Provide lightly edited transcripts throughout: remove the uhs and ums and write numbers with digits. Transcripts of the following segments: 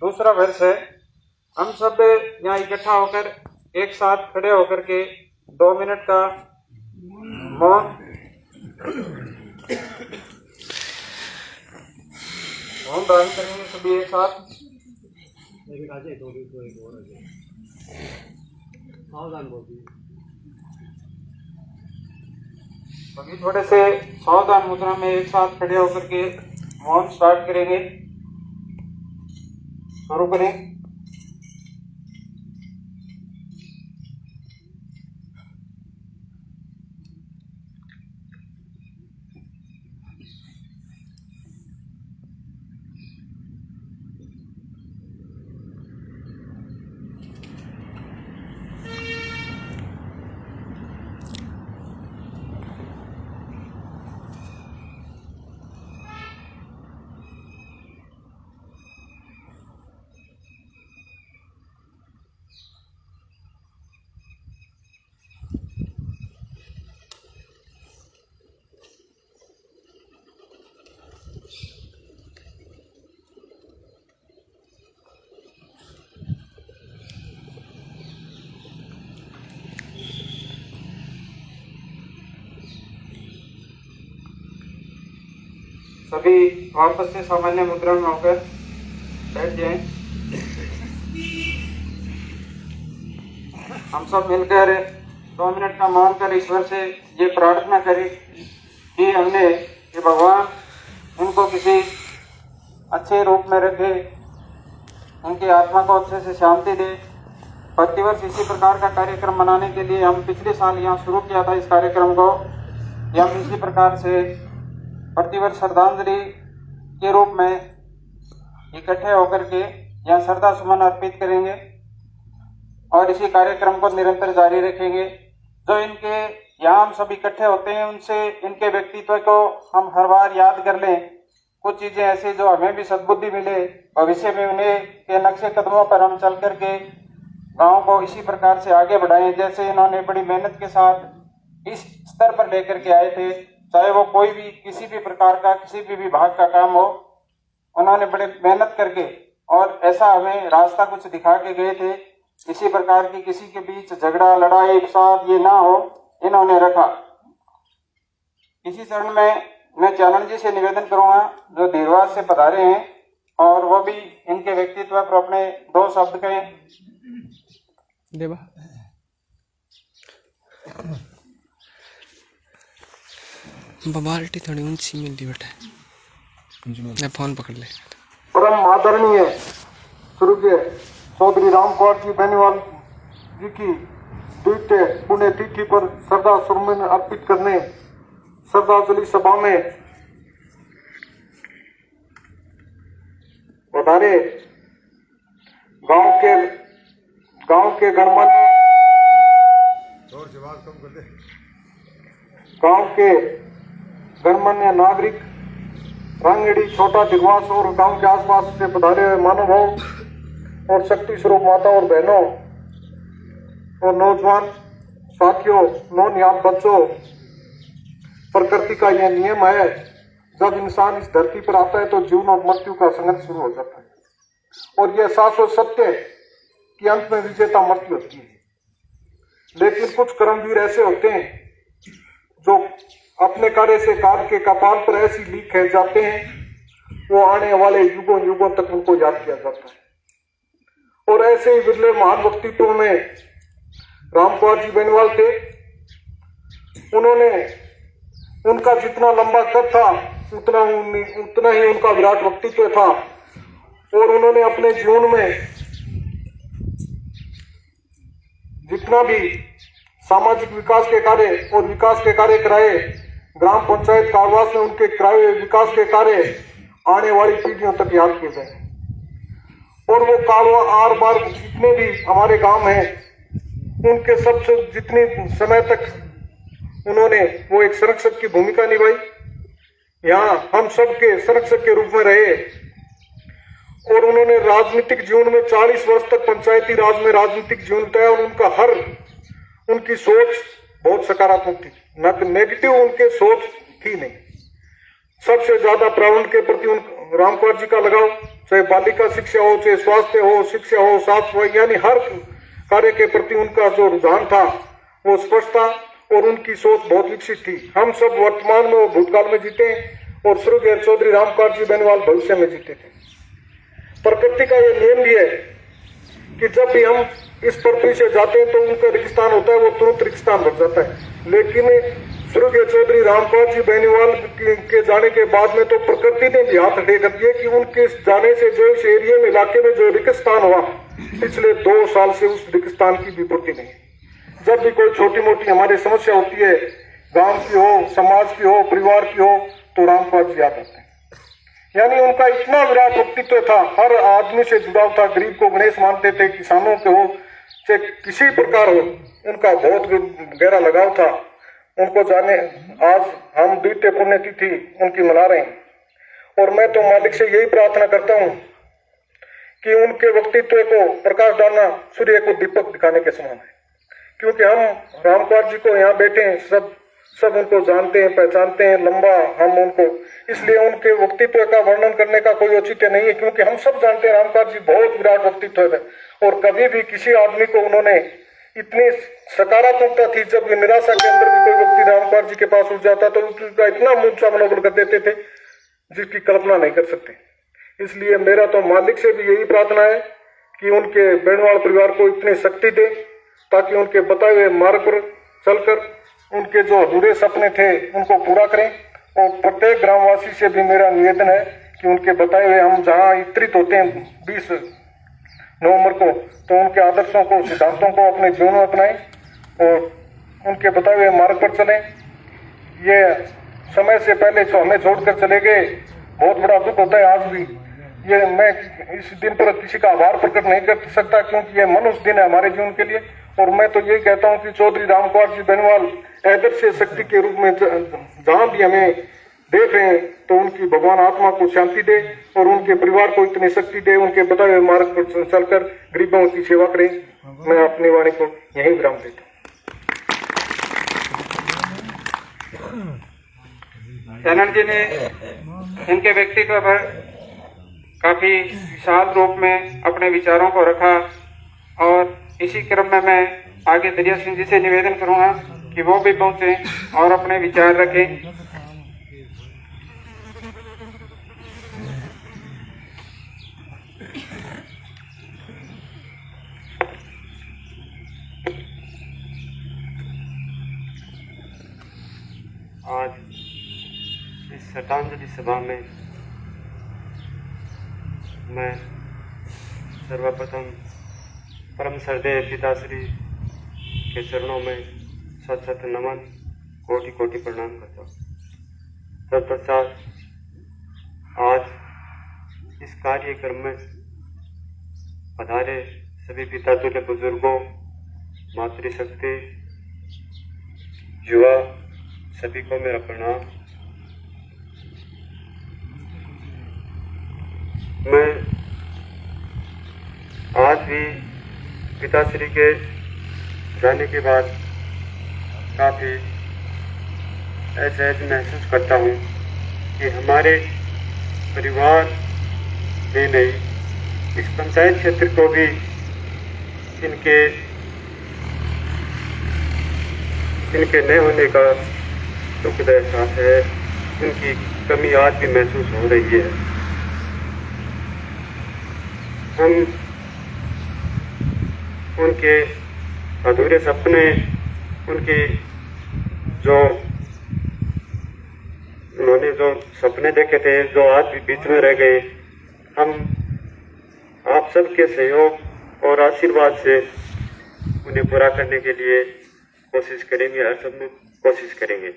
दूसरा वर्ष है। हम सब यहाँ इकट्ठा होकर एक साथ खड़े होकर के 2 मिनट का मौन धारण करेंगे सभी एक साथ। अभी थोड़े से सावधान मुद्रा में एक साथ खड़े होकर के मौन स्टार्ट करेंगे। शुरू करें। सभी वापस से सामान्य मुद्रा में होकर बैठ जाएं। हम सब मिलकर 2 मिनट का मौन कर ईश्वर से ये प्रार्थना करें कि हमने ये भगवान उनको किसी अच्छे रूप में रखे, उनकी आत्मा को अच्छे से शांति दे। प्रतिवर्ष इसी प्रकार का कार्यक्रम मनाने के लिए हम पिछले साल यहाँ शुरू किया था इस कार्यक्रम को। हम इसी प्रकार से प्रतिवर्ष श्रद्धांजलि के रूप में इकट्ठे होकर के यहाँ श्रद्धा सुमन अर्पित करेंगे और इसी कार्यक्रम को निरंतर जारी रखेंगे। जो इनके यहाँ हम सब इकट्ठे होते हैं उनसे इनके व्यक्तित्व को हम हर बार याद कर लें। कुछ चीजें ऐसी जो हमें भी सद्बुद्धि मिले, भविष्य में उन्हें के नक्शे कदमों पर हम चल करके गाँव को इसी प्रकार से आगे बढ़ाएं जैसे इन्होंने बड़ी मेहनत के साथ इस स्तर पर लेकर के आए थे। चाहे वो कोई भी किसी भी प्रकार का किसी भी विभाग का काम हो, उन्होंने बड़े मेहनत करके और ऐसा हमें रास्ता कुछ दिखा के गए थे। इसी प्रकार की किसी के बीच झगड़ा लड़ाई फसाद ये ना हो, इन्होंने रखा। इसी चरण में मैं चानन जी से निवेदन करूंगा जो धीरवाद से पधारे हैं और वो भी इनके व्यक्तित्व पर अपने 2 शब्द कहें। देवा बाल्टी थोड़ी ऊंची मिलती बेटा, मैं फोन पकड़ ले। परम आदरणीय स्वर्गीय चौधरी रामकुमार जी बेनीवाल जी की द्वितीय पुण्यतिथि पर श्रद्धा सुमन अर्पित करने श्रद्धांजलि सभा में पधारे गांव के गणमान्य नागरिक, रंगड़ी, छोटा दिगवास और गांव के आसपास से पधारे हुए महानुभाव और शक्ति स्वरूप माता और बहनों और नौजवान साथियों, नौनिहाल बच्चों, प्रकृति का यह नियम है जब इंसान इस धरती पर आता है तो जीवन और मृत्यु का संघर्ष शुरू हो जाता है और यह शाश्वत सत्य कि अंत में विजेता मृत्यु होती है। लेकिन कुछ कर्मवीर ऐसे होते हैं जो अपने कार्य से कार के कपाल पर ऐसी लीक खींच जाते हैं, वो आने वाले युगों युगों तक उनको याद किया जाता है। और ऐसे ही बिरले महान व्यक्तित्वों में रामकुमार जी बेनीवाल थे। उनका जितना लंबा कद था उतना ही उनका विराट व्यक्तित्व था और उन्होंने अपने जीवन में जितना भी सामाजिक विकास के कार्य और विकास के कार्य कराए, ग्राम पंचायत कारवास में उनके कराए विकास के कार्य आने वाली पीढ़ियों तक याद किए जाए। और वो कालवा आर बार जितने भी हमारे गांव हैं उनके सबसे जितने समय तक उन्होंने वो एक संरक्षक की भूमिका निभाई, यहाँ हम सबके संरक्षक के रूप में रहे। और उन्होंने राजनीतिक जीवन में 40 वर्ष तक पंचायती राज में राजनीतिक जीवन बिताया और उनकी सोच बहुत सकारात्मक थी, न नेगेटिव उनके सोच थी नहीं। सबसे ज्यादा प्रावण के प्रति उन रामकुमार जी का लगाव, चाहे बालिका शिक्षा हो, चाहे स्वास्थ्य हो, शिक्षा हो, साफ सफाई, यानी हर कार्य के प्रति उनका जो रुझान था वो स्पष्ट था और उनकी सोच बहुत विकसित थी। हम सब वर्तमान में और भूतकाल में जीते और स्वर्गीय चौधरी रामकुमार जी बेनीवाल भविष्य में जीते थे। प्रकृति का ये नियम भी है कि जब भी हम इस पृथ्वी से जाते हैं तो उनका रिक्तस्थान होता है, वो तुरंत रिक्तस्थान भर जाता है। लेकिन स्वर्गीय चौधरी रामकुमार जी बेनीवाल के जाने के बाद में तो प्रकृति ने भी हाथ खड़े कर दिए कि उनके जाने से जो इस एरिया में, इलाके में जो रिक्तस्थान हुआ, पिछले 2 साल से उस रिक्तस्थान की भी पूर्ति नहीं। जब भी कोई छोटी मोटी हमारी समस्या होती है, गांव की हो, समाज की हो, परिवार की हो, तो रामकुमार जी याद आते हैं। यानी उनका इतना विराट व्यक्तित्व था, हर आदमी से जुड़ाव था, गरीब को गणेश मानते थे, किसानों के हो, चाहे किसी प्रकार हो, उनका बहुत गहरा लगाव था। उनको जाने आज हम द्वितीय पुण्यतिथि उनकी मना रहे हैं और मैं तो मालिक से यही प्रार्थना करता हूँ कि उनके व्यक्तित्व को प्रकाश डालना सूर्य को दीपक दिखाने के समान है। क्योंकि हम रामकुमार जी को यहाँ बैठे हैं, सब उनको जानते हैं, पहचानते हैं, लंबा हम उनको, इसलिए उनके व्यक्तित्व का वर्णन करने का कोई औचित्य नहीं है, क्योंकि हम सब जानते हैं रामकुमार जी बहुत विराट व्यक्तित्व है और कभी भी किसी आदमी को उन्होंने इतनी सकारात्मकता थी। जब निराशा के अंदर भी कोई व्यक्ति रामकुमार जी के पास उठ जाता तो उनका इतना ऊंचा मनोबल कर देते थे जिसकी कल्पना नहीं कर सकते। इसलिए मेरा तो मालिक से भी यही प्रार्थना है कि उनके बेनीवाल परिवार को इतनी शक्ति दे ताकि उनके बताए हुए मार्ग पर चलकर उनके जो अधूरे सपने थे उनको पूरा करें। और प्रत्येक ग्रामवासी से भी मेरा निवेदन है कि उनके बताए हुए हम जहाँ एकत्रित होते हैं 20 नवंबर को, तो उनके आदर्शों को, सिद्धांतों को अपने जीवन में अपनाएं और उनके बताए हुए मार्ग पर चलें। ये समय से पहले जो हमें छोड़कर चले गए, बहुत बड़ा दुख होता है आज भी। ये मैं इस दिन पर किसी का आभार प्रकट नहीं कर सकता क्योंकि ये मनुष्य दिन है हमारे जीवन के लिए। और मैं तो यही कहता हूँ कि चौधरी रामकुमार जी बेनीवाल आदर्श शक्ति के रूप में जहाँ भी हमें देख रहे हैं तो उनकी भगवान आत्मा को शांति दे और उनके परिवार को इतनी शक्ति दे, उनके बताए हुए मार्ग पर चलकर गरीबों की सेवा करें। मैं अपनी वाणी को यहीं विराम देता हूँ। धनन जी ने इनके व्यक्तित्व पर काफी विशाल रूप में अपने विचारों को रखा और इसी क्रम में मैं आगे दरिया सिंह जी से निवेदन करूंगा कि वो भी पहुंचे और अपने विचार रखें। आज इस श्रद्धांजलि सभा में मैं सर्वप्रथम परम श्रद्धेय पिताश्री के चरणों में सत नमन, कोटि कोटि प्रणाम करता हूँ। तत्पश्चात आज इस कार्यक्रम में पधारे सभी पिता तुल्य बुजुर्गों, मातृशक्ति, युवा, सभी को मेरा प्रणाम। मैं आज भी पिताश्री के जाने के बाद काफ़ी ऐसे महसूस करता हूँ कि हमारे परिवार में नहीं, इस पंचायत क्षेत्र को भी इनके न होने का दुखद एहसास है। उनकी कमी आज भी महसूस हो रही है। हम उनके अधूरे सपने, उनके जो उन्होंने जो सपने देखे थे, जो आज भी बीच में रह गए, हम आप सबके सहयोग और आशीर्वाद से उन्हें पूरा करने के लिए कोशिश करेंगे, हर सब में कोशिश करेंगे।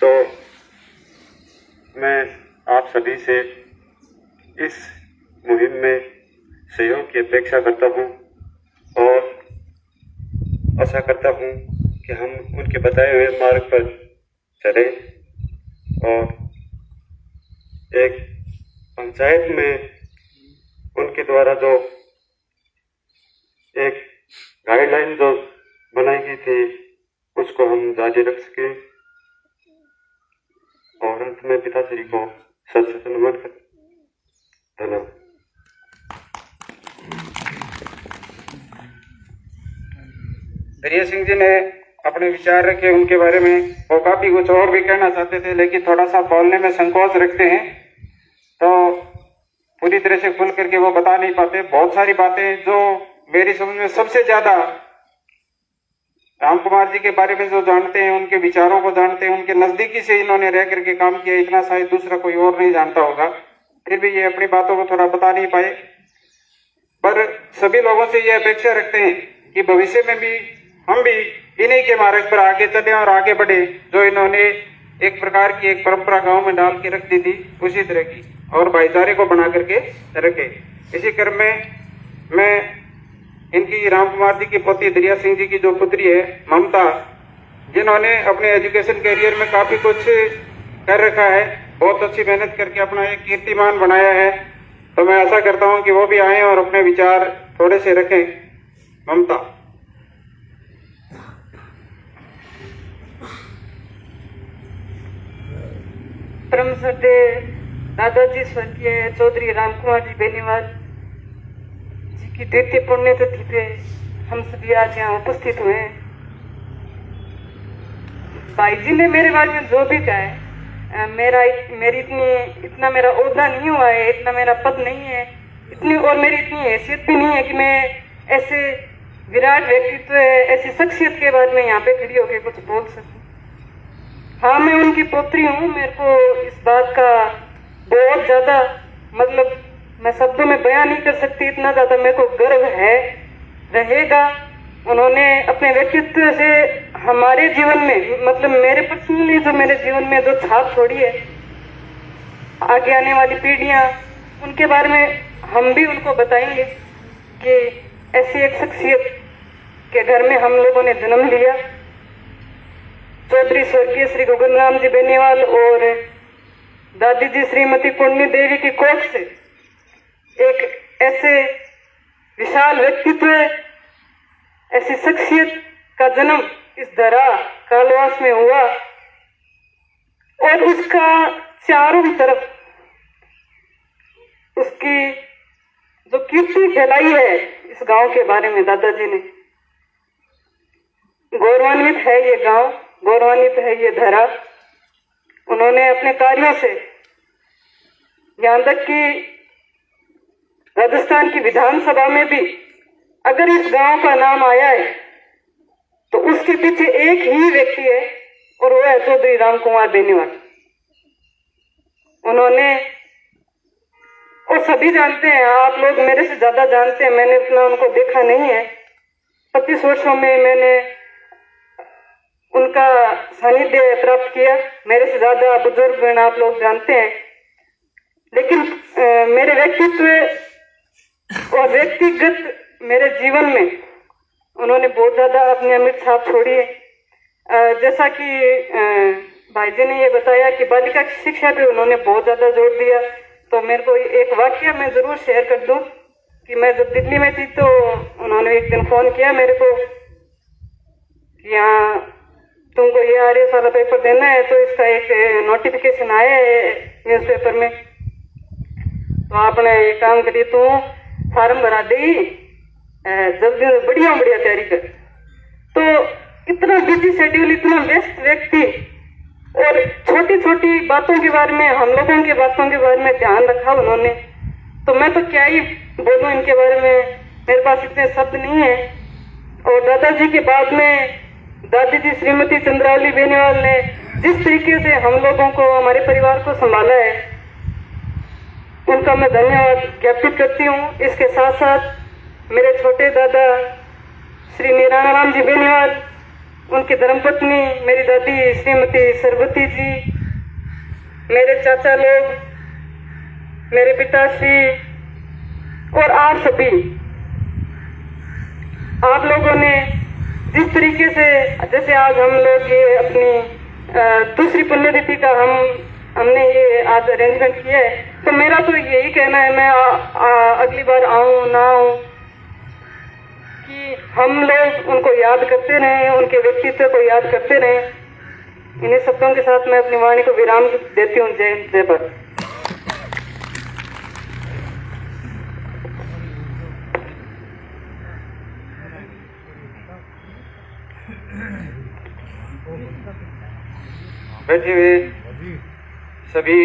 तो मैं आप सभी से इस मुहिम में सहयोग की अपेक्षा करता हूँ और आशा करता हूँ कि हम उनके बताए हुए मार्ग पर चलें और एक पंचायत में उनके द्वारा जो एक गाइडलाइन जो बनाई गई थी उसको हम जारी रख सकें और अंत में पिताश्री को सत सत नमन कर। धन्यवाद। दरिया सिंह जी ने अपने विचार रखे उनके बारे में, वो काफी कुछ और भी कहना चाहते थे लेकिन थोड़ा सा बोलने में संकोच रखते हैं, तो पूरी तरह से खुल करके वो बता नहीं पाते। बहुत सारी बातें जो मेरी समझ में सबसे ज्यादा राम कुमार जी के बारे में जो जानते हैं, उनके विचारों को जानते हैं, उनके नजदीकी से इन्होंने रह करके काम किया, इतना शायद दूसरा कोई और नहीं जानता होगा। फिर भी ये अपनी बातों को थोड़ा बता नहीं पाए, पर सभी लोगों से ये अपेक्षा रखते हैं कि भविष्य में भी हम भी इन्हीं के मार्ग पर आगे चले और आगे बढ़े, जो इन्होंने एक प्रकार की एक परंपरा गांव में डाल के रख दी थी उसी तरह की, और भाईचारे को बना करके रखे। इसी क्रम में मैं इनकी राम कुमार जी की पोती दरिया सिंह जी की जो पुत्री है ममता, जिन्होंने अपने एजुकेशन करियर में काफी कुछ कर रखा है, बहुत अच्छी मेहनत करके अपना एक कीर्तिमान बनाया है, तो मैं ऐसा करता हूं कि वो भी आए और अपने विचार थोड़े से रखें। ममता। परम श्रद्धेय दादाजी स्वर्गीय चौधरी राम कुमार जी बेनीवाल जी की द्वितीय पुण्यतिथि पे हम सभी आज यहाँ उपस्थित हुए हैं। भाई जी ने मेरे बारे में जो भी कहा है, मेरी इतना मेरा ओहदा नहीं हुआ है, इतना मेरा पद नहीं है, इतनी और मेरी इतनी हैसियत भी नहीं है कि मैं ऐसे विराट व्यक्तित्व, ऐसी शख्सियत के बारे में यहाँ पे खड़ी होकर कुछ बोल सकूं। हाँ, मैं उनकी पुत्री हूँ, मेरे को इस बात का बहुत ज्यादा, मतलब मैं शब्दों में बयां नहीं कर सकती, इतना ज्यादा मेरे को गर्व है, रहेगा। उन्होंने अपने व्यक्तित्व से हमारे जीवन में, मतलब मेरे पर्सनली जो मेरे जीवन में जो छाप छोड़ी है, आगे आने वाली पीढ़ियां, उनके बारे में हम भी उनको बताएंगे कि ऐसी एक शख्सियत के घर में हम लोगों ने जन्म लिया। चौधरी स्वर्गीय श्री गगन राम जी बेनीवाल और दादी जी श्रीमती पुण्य देवी की कोख से एक ऐसे विशाल व्यक्तित्व, ऐसी शख्सियत का जन्म इस धरा कालवास में हुआ, और उसका चारों तरफ उसकी जो कीर्ति फैलाई है इस गांव के बारे में, दादाजी ने, गौरवान्वित है ये गांव, गौरवान्वित है ये धरा। उन्होंने अपने कार्यों से यहाँ तक कि राजस्थान की विधानसभा में भी अगर इस गांव का नाम आया है तो उसके पीछे एक ही व्यक्ति है, और वो है चौधरी राम कुमार बेनीवाल। उन्होंने, और सभी जानते हैं, आप लोग मेरे से ज्यादा जानते हैं, मैंने उतना उनको देखा नहीं है, 25 वर्षों में मैंने उनका सानिध्य प्राप्त किया, मेरे से ज्यादा बुजुर्ग आप लोग जानते हैं, लेकिन मेरे व्यक्तित्व और व्यक्तिगत मेरे जीवन में उन्होंने बहुत ज्यादा अपनी अमिट छाप छोड़ी है। जैसा कि भाई जी ने ये बताया कि बालिका की शिक्षा पे उन्होंने बहुत ज्यादा जोर दिया, तो मेरे को एक वाक्य मैं जरूर शेयर कर दूं कि मैं जब दिल्ली में थी तो उन्होंने एक दिन फोन किया मेरे को कि यहाँ तुमको ये आरएस वाला पेपर देना है, तो इसका एक नोटिफिकेशन आया है न्यूज़पेपर में, तो आपने एक काम करिए, तू फार्म भरा दी, जल्दी बढ़िया बढ़िया तैयारी कर। तो इतना बिजी शेड्यूल, इतना व्यस्त व्यक्ति, और छोटी छोटी बातों के बारे में, हम लोगों की बातों के बारे में ध्यान रखा उन्होंने, तो मैं तो क्या ही बोलूं इनके बारे में, मेरे पास इतने शब्द नहीं है। और दादाजी के बाद में दादी जी श्रीमती चंद्रावली बेनीवाल ने जिस तरीके से हम लोगों को, हमारे परिवार को संभाला है, उनका मैं धन्यवाद ज्ञापित करती हूँ। इसके साथ साथ मेरे छोटे दादा श्री निराणा राम जी बेनीवाल, उनकी धर्मपत्नी मेरी दादी श्रीमती सरबती जी, मेरे चाचा लोग, मेरे पिताश्री, और आप सभी, आप लोगों ने जिस तरीके से, जैसे आज हम लोग ये अपनी दूसरी पुण्यतिथि का हमने ये आज अरेंजमेंट किया है, तो मेरा तो यही कहना है, मैं अगली बार आऊं ना आऊं, कि हम लोग उनको याद करते रहें, उनके व्यक्तित्व को याद करते रहें। इन्हीं शब्दों के साथ मैं अपनी वाणी को विराम देती हूँ। जय हिंद, जय भारत। बैठे हुए सभी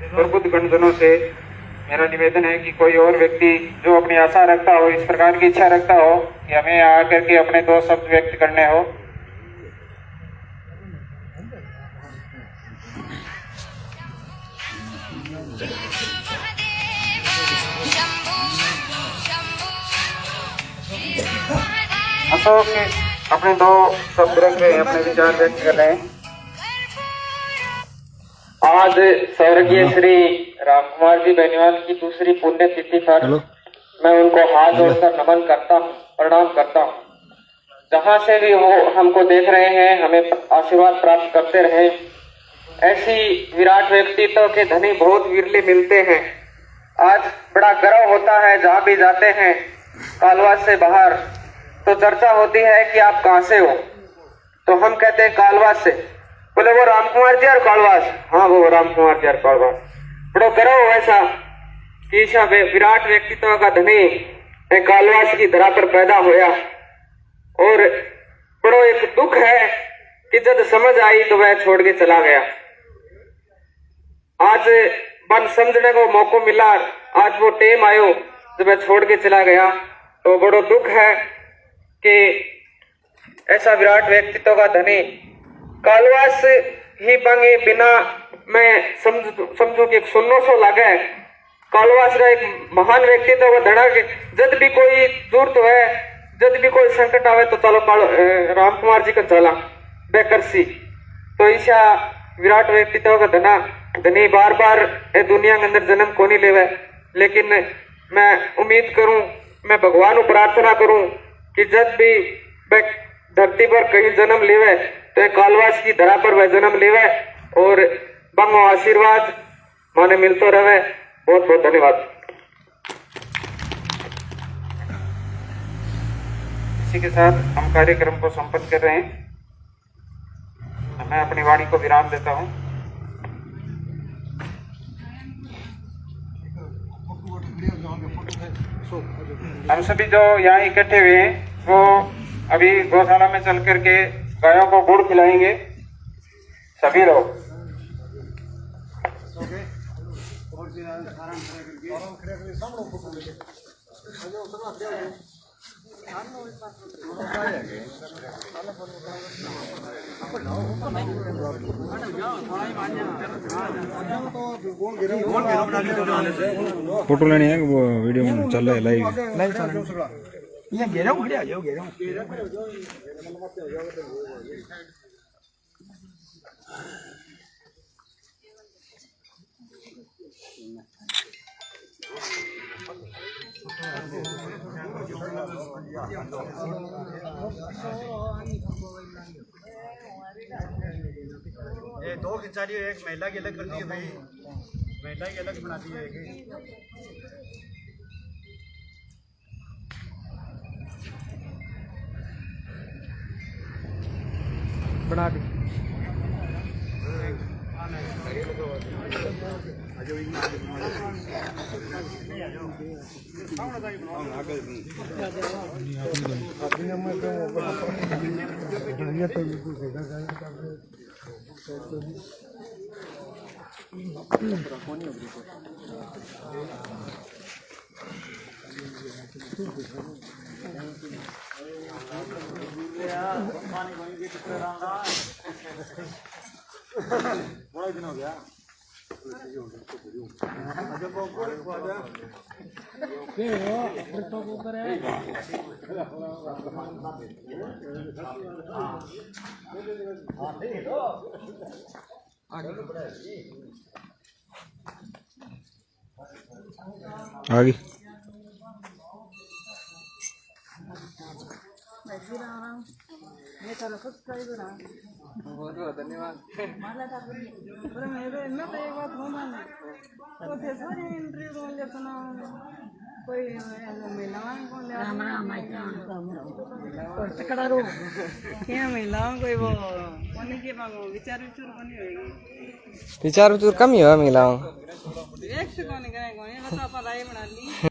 प्रबुद्ध गणजनों से मेरा निवेदन है कि कोई और व्यक्ति जो अपनी आशा रखता हो, इस प्रकार की इच्छा रखता हो कि हमें यहाँ आकर के अपने 2 शब्द व्यक्त करने हो, अशोक अपने 2 शब्द रख रहे हैं, अपने विचार व्यक्त कर रहे हैं। आज स्वर्गीय श्री राम कुमार जी बेनीवाल की दूसरी पुण्यतिथि पर मैं उनको हाथ जोड़कर नमन करता हूँ, प्रणाम करता हूँ। जहाँ से भी हो हमको देख रहे हैं, हमें आशीर्वाद प्राप्त करते रहे। ऐसी विराट व्यक्तित्व के धनी बहुत विरले मिलते हैं। आज बड़ा गर्व होता है, जहाँ भी जाते हैं कालवास से बाहर तो चर्चा होती है कि आप कहाँ से हो, तो हम कहते हैं कालवास से। बोले वो राम कुमार जी और कालवास? हाँ, वो राम कुमार जी और कालवास। बड़ा गर्व ऐसा कि ऐसा विराट व्यक्तित्व का धनी कालवास की धरा पर पैदा होया। और बड़ो एक दुख है कि जब समझ आई तो वह छोड़ के चला गया। आज बन समझने को मौका मिला, आज वो टेम आयो जब वह छोड़ के चला गया, तो बड़ो दुख है कि ऐसा विराट व्यक्तित्व का धनी कालवास ही बंगे बिना मैं समझू कि 100 लागे। कालवास का एक महान व्यक्तित्व धड़ा के जब भी कोई जरूरत है, जब भी कोई संकट आवे तो चलो राम कुमार जी का चला बेकरसी। तो ऐसा विराट व्यक्तित्व का धनी बार बार ए दुनिया के अंदर जन्म को नहीं लेवे, लेकिन मैं उम्मीद करूं, मैं भगवान को प्रार्थना करूं कि जब भी धरती पर कहीं जन्म लेवे तो कालवास की धरा पर वह जन्म लेवे और बंगो आशीर्वाद माने मिलते रहे। बहुत बहुत धन्यवाद। इसी के साथ हम कार्यक्रम को संपन्न कर रहे हैं। मैं अपनी वाणी को विराम देता हूं। हम सभी जो यहाँ इकट्ठे हुए हैं वो अभी गौशाला में चल करके गायों को गुड़ खिलाएंगे सभी लोग। फोटो लेने है वो वीडियो में चल रहा है लाइव चल रहा है। ये घेरा उड़े आ जाओ घेरा ये 2 खिंचा रही है, एक महिला की अलग कर दी है भाई, महिला की अलग बना दी है। बना दी बड़ा दिन हो गया। आगे बहुत बहुत धन्यवाद। मैं तो एक बात हूँ, मैं तो इंटरव्यू क्या महिलाओं कोई वो कोनी के मांगो विचार विचूर कोनी होएगी विचार विचूर कम ही हुआ महिलाओं एक से कोनी करे कोनी बता पा राय बना ली